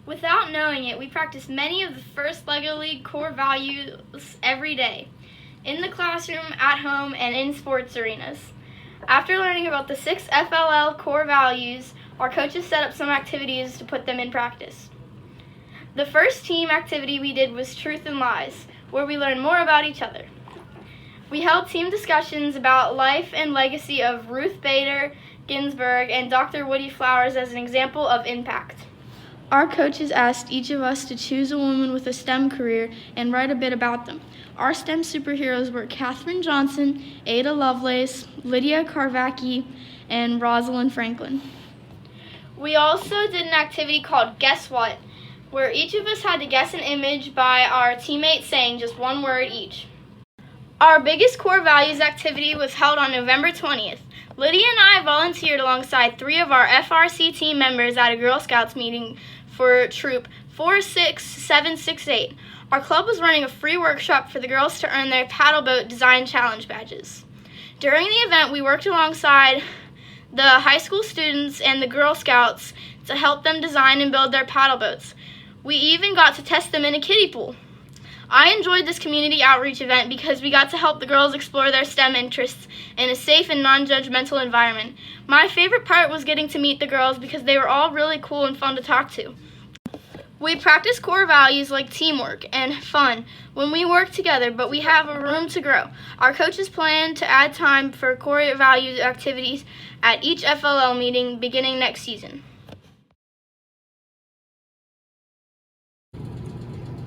Without knowing it, we practice many of the first LEGO League core values every day, in the classroom, at home, and in sports arenas. After learning about the 6 FLL core values, our coaches set up some activities to put them in practice. The first team activity we did was Truth and Lies, where we learned more about each other. We held team discussions about life and legacy of Ruth Bader Ginsburg and Dr. Woody Flowers as an example of impact. Our coaches asked each of us to choose a woman with a STEM career and write a bit about them. Our STEM superheroes were Katherine Johnson, Ada Lovelace, Lydia Carvacki, and Rosalind Franklin. We also did an activity called Guess What, where each of us had to guess an image by our teammates saying just one word each. Our biggest core values activity was held on November 20th. Lydia and I volunteered alongside 3 of our FRC team members at a Girl Scouts meeting for Troop 46768. Our club was running a free workshop for the girls to earn their paddle boat design challenge badges. During the event, we worked alongside the high school students and the Girl Scouts to help them design and build their paddle boats. We even got to test them in a kiddie pool. I enjoyed this community outreach event because we got to help the girls explore their STEM interests in a safe and non-judgmental environment. My favorite part was getting to meet the girls because they were all really cool and fun to talk to. We practice core values like teamwork and fun when we work together, but we have a room to grow. Our coaches plan to add time for core values activities at each FLL meeting beginning next season.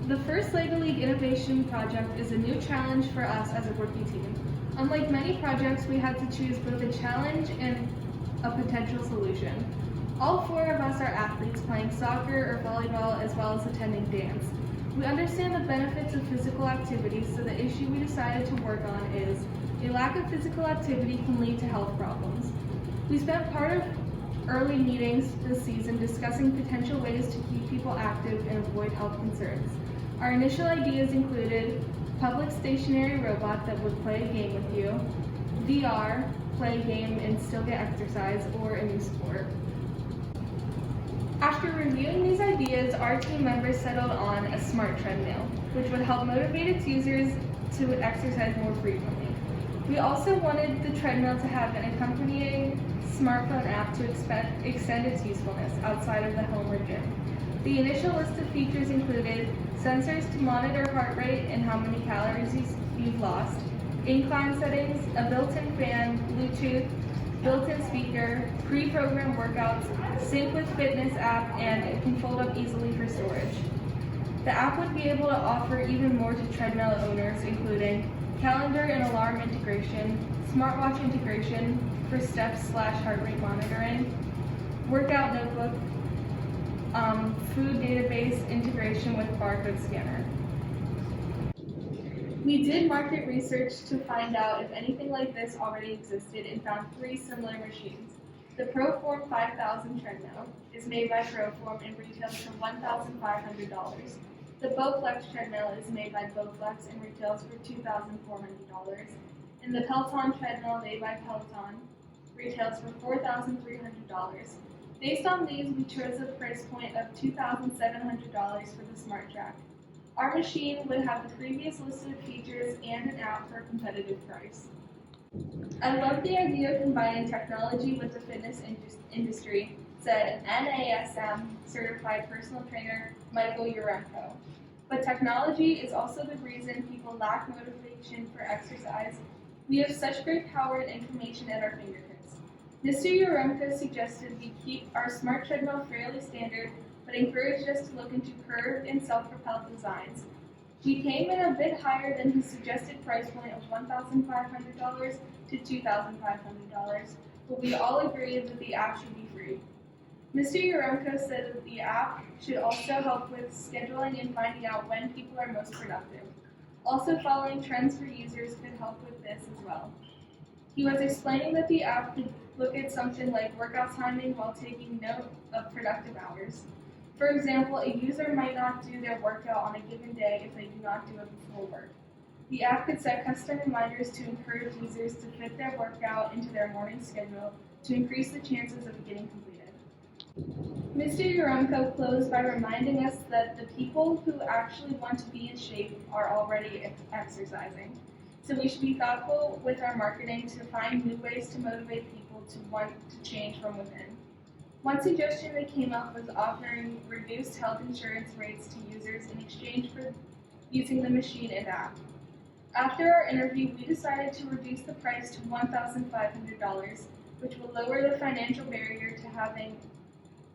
The first LEGO League Innovation Project is a new challenge for us as a rookie team. Unlike many projects, we had to choose both a challenge and a potential solution. All 4 of us are athletes playing soccer or volleyball as well as attending dance. We understand the benefits of physical activity, so the issue we decided to work on is a lack of physical activity can lead to health problems. We spent part of early meetings this season discussing potential ways to keep people active and avoid health concerns. Our initial ideas included public stationary robot that would play a game with you, VR, play a game and still get exercise, or a new sport. After reviewing these ideas, our team members settled on a smart treadmill, which would help motivate its users to exercise more frequently. We also wanted the treadmill to have an accompanying smartphone app to extend its usefulness outside of the home or gym. The initial list of features included sensors to monitor heart rate and how many calories you've lost, incline settings, a built-in fan, Bluetooth, built-in speaker, pre-programmed workouts, sync with fitness app, and it can fold up easily for storage. The app would be able to offer even more to treadmill owners, including calendar and alarm integration, smartwatch integration for steps/heart rate monitoring, workout notebook, food database integration with barcode scanner. We did market research to find out if anything like this already existed and found 3 similar machines. The ProForm 5000 treadmill is made by ProForm and retails for $1,500. The BowFlex treadmill is made by BowFlex and retails for $2,400. And the Peloton treadmill made by Peloton retails for $4,300. Based on these, we chose a price point of $2,700 for the Smart Track. Our machine would have the previous listed features and an app for a competitive price. I love the idea of combining technology with the fitness industry, said NASM certified personal trainer Michael Uremko. But technology is also the reason people lack motivation for exercise. We have such great power and information at our fingertips. Mr. Uremko suggested we keep our smart treadmill fairly standard, but encouraged us to look into curved and self-propelled designs. We came in a bit higher than his suggested price point of $1,500 to $2,500, but we all agreed that the app should be free. Mr. Uremko said that the app should also help with scheduling and finding out when people are most productive. Also, following trends for users could help with this as well. He was explaining that the app could look at something like workout timing while taking note of productive hours. For example, a user might not do their workout on a given day if they do not do it before work. The app could set custom reminders to encourage users to fit their workout into their morning schedule to increase the chances of it getting completed. Mr. Urenco closed by reminding us that the people who actually want to be in shape are already exercising. So we should be thoughtful with our marketing to find new ways to motivate people to want to change from within. One suggestion that came up was offering reduced health insurance rates to users in exchange for using the machine and app. After our interview, we decided to reduce the price to $1,500, which will lower the financial barrier to having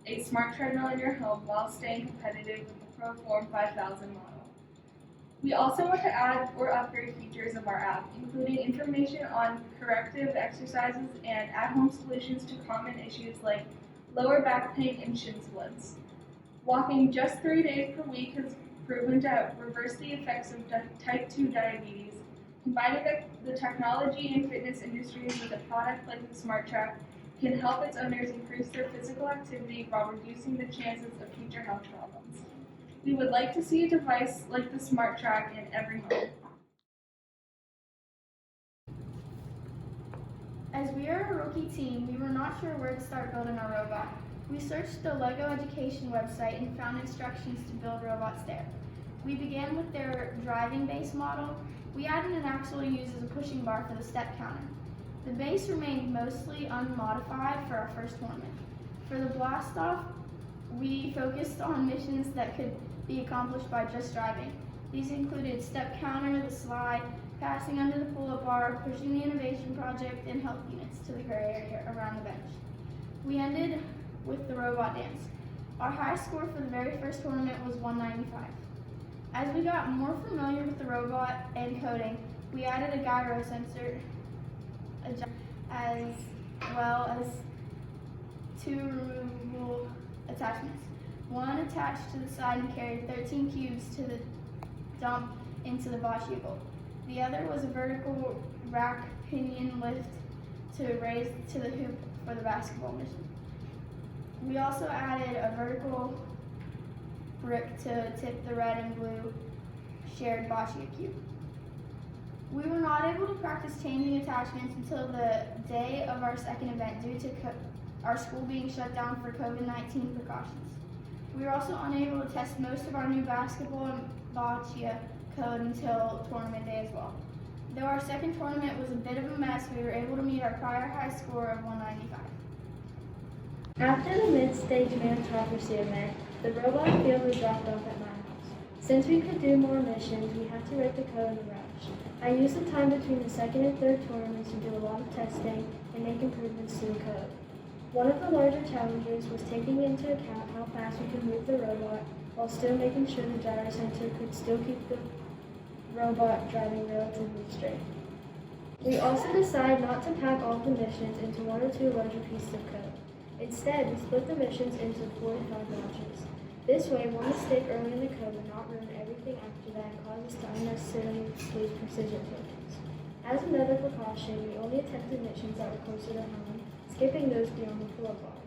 a smart treadmill in your home while staying competitive with the ProForm 5000 model. We also want to add or upgrade features of our app, including information on corrective exercises and at-home solutions to common issues like lower back pain and shin splints. Walking just 3 days per week has proven to reverse the effects of type 2 diabetes. Combining the technology and fitness industries with a product like the Smart Track can help its owners increase their physical activity while reducing the chances of future health problems. We would like to see a device like the Smart Track in every home. As we are a rookie team, we were not sure where to start building our robot. We searched the LEGO Education website and found instructions to build robots there. We began with their driving base model. We added an axle to use as a pushing bar for the step counter. The base remained mostly unmodified for our first tournament. For the blast-off, we focused on missions that could be accomplished by just driving. These included step counter, the slide, passing under the pull-up bar, pushing the innovation project, and health units to the gray area around the bench. We ended with the robot dance. Our high score for the very first tournament was 195. As we got more familiar with the robot and coding, we added a gyro sensor as well as 2 removable attachments. One attached to the side and carried 13 cubes to the dump into the bocce bowl. The other was a vertical rack pinion lift to raise to the hoop for the basketball mission. We also added a vertical brick to tip the red and blue shared bocce cube. We were not able to practice changing attachments until the day of our second event due to our school being shut down for COVID-19 precautions. We were also unable to test most of our new basketball and bocce code until tournament day as well. Though our second tournament was a bit of a mess, we were able to meet our prior high score of 195. After the mid-stage meritocracy event, the robot field was dropped off at my house. Since we could do more missions, we had to write the code in the rush. I used the time between the second and third tournaments to do a lot of testing and make improvements to the code. One of the larger challenges was taking into account how fast we could move the robot while still making sure the gyro sensor could still keep the robot driving relatively straight. We also decided not to pack all the missions into 1 or 2 larger pieces of code. Instead, we split the missions into 4 to 5 modules. This way, one mistake early in the code would not ruin everything after that and cause us to unnecessarily lose precision tokens. As another precaution, we only attempted missions that were closer to home, skipping those beyond the pull-up bar.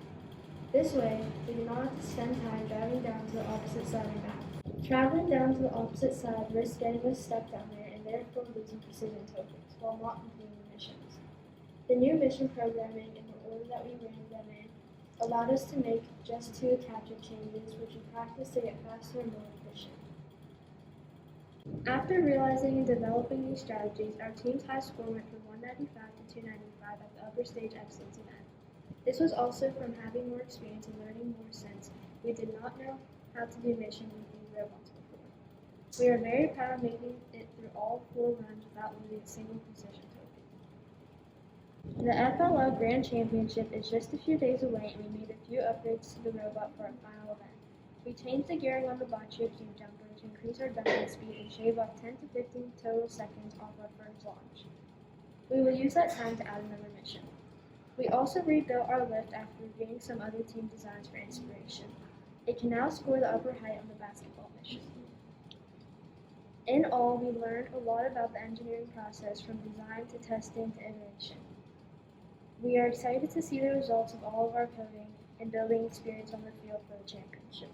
This way, we did not have to spend time driving down to the opposite side and back. Traveling down to the opposite side risks getting us stuck down there and therefore losing precision tokens while not completing the missions. The new mission programming and the order that we ran them in allowed us to make just 2 attachment changes, which we practiced to get faster and more efficient. After realizing and developing these strategies, our team's high score went from 195 to 295 at the upper stage excellence event. This was also from having more experience and learning more since we did not know how to do missions with these robots before. We are very proud of making it through all 4 runs without losing a single precision token. The FLL Grand Championship is just a few days away, and we made a few upgrades to the robot for our final event. We changed the gearing on the bocce cube jumper to increase our dumping speed and shave off 10 to 15 total seconds off our first launch. We will use that time to add another mission. We also rebuilt our lift after reviewing some other team designs for inspiration. It can now score the upper height on the basketball mission. In all, we learned a lot about the engineering process from design to testing to iteration. We are excited to see the results of all of our coding and building experience on the field for the championship.